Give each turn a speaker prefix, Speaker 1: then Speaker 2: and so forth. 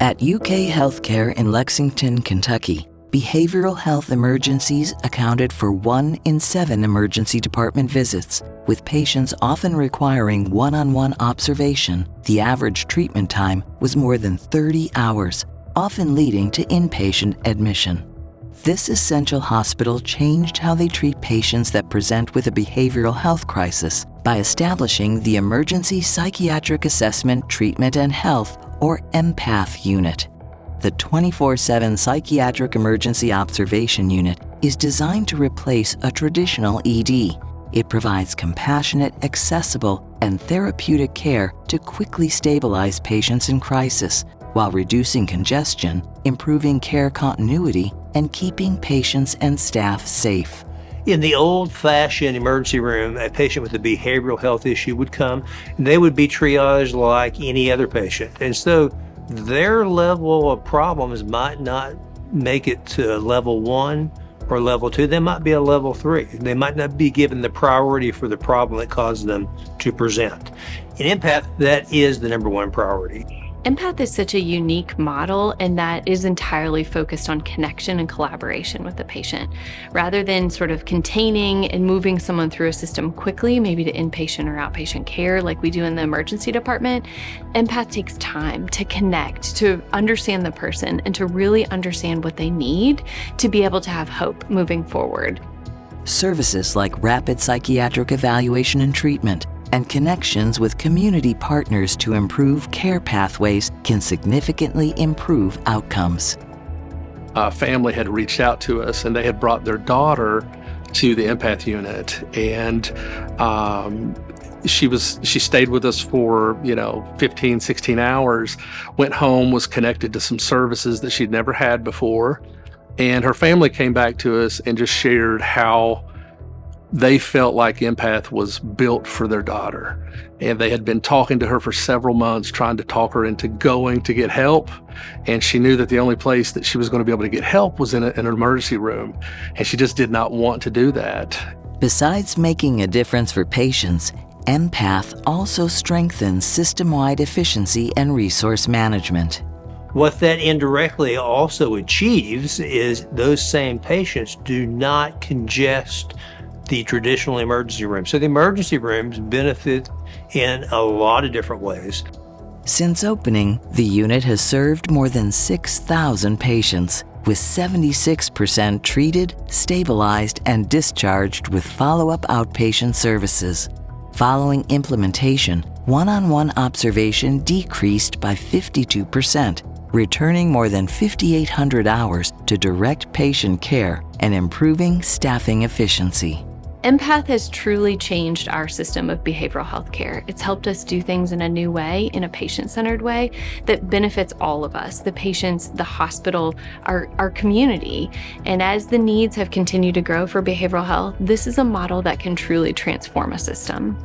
Speaker 1: At UK Healthcare in Lexington, Kentucky, behavioral health emergencies accounted for 1 in 7 emergency department visits. With patients often requiring one-on-one observation, the average treatment time was more than 30 hours, often leading to inpatient admission. This essential hospital changed how they treat patients that present with a behavioral health crisis by establishing the Emergency Psychiatric Assessment, Treatment and Health, or EmPATH unit. The 24/7 Psychiatric Emergency Observation Unit is designed to replace a traditional ED. It provides compassionate, accessible, and therapeutic care to quickly stabilize patients in crisis, while reducing congestion, improving care continuity, and keeping patients and staff safe.
Speaker 2: In the old-fashioned emergency room, a patient with a behavioral health issue would come, and they would be triaged like any other patient. And so their level of problems might not make it to level 1 or level 2. They might be a level 3. They might not be given the priority for the problem that caused them to present. In EmPATH, that is the number 1 priority.
Speaker 3: EmPATH is such a unique model in that is entirely focused on connection and collaboration with the patient. Rather than sort of containing and moving someone through a system quickly, maybe to inpatient or outpatient care like we do in the emergency department, EmPATH takes time to connect, to understand the person, and to really understand what they need to be able to have hope moving forward.
Speaker 1: Services like rapid psychiatric evaluation and treatment, and connections with community partners to improve care pathways can significantly improve outcomes.
Speaker 4: A family had reached out to us, and they had brought their daughter to the EmPATH unit, and she stayed with us for 15, 16 hours, went home, was connected to some services that she'd never had before, and her family came back to us and just shared how they felt like EmPATH was built for their daughter. And they had been talking to her for several months, trying to talk her into going to get help. And she knew that the only place that she was going to be able to get help was in an emergency room. And she just did not want to do that.
Speaker 1: Besides making a difference for patients, EmPATH also strengthens system-wide efficiency and resource management.
Speaker 2: What that indirectly also achieves is those same patients do not congest the traditional emergency room. So the emergency rooms benefit in a lot of different ways.
Speaker 1: Since opening, the unit has served more than 6,000 patients, with 76% treated, stabilized, and discharged with follow-up outpatient services. Following implementation, one-on-one observation decreased by 52%, returning more than 5,800 hours to direct patient care and improving staffing efficiency.
Speaker 3: EmPATH has truly changed our system of behavioral health care. It's helped us do things in a new way, in a patient-centered way that benefits all of us, the patients, the hospital, our community. And as the needs have continued to grow for behavioral health, this is a model that can truly transform a system.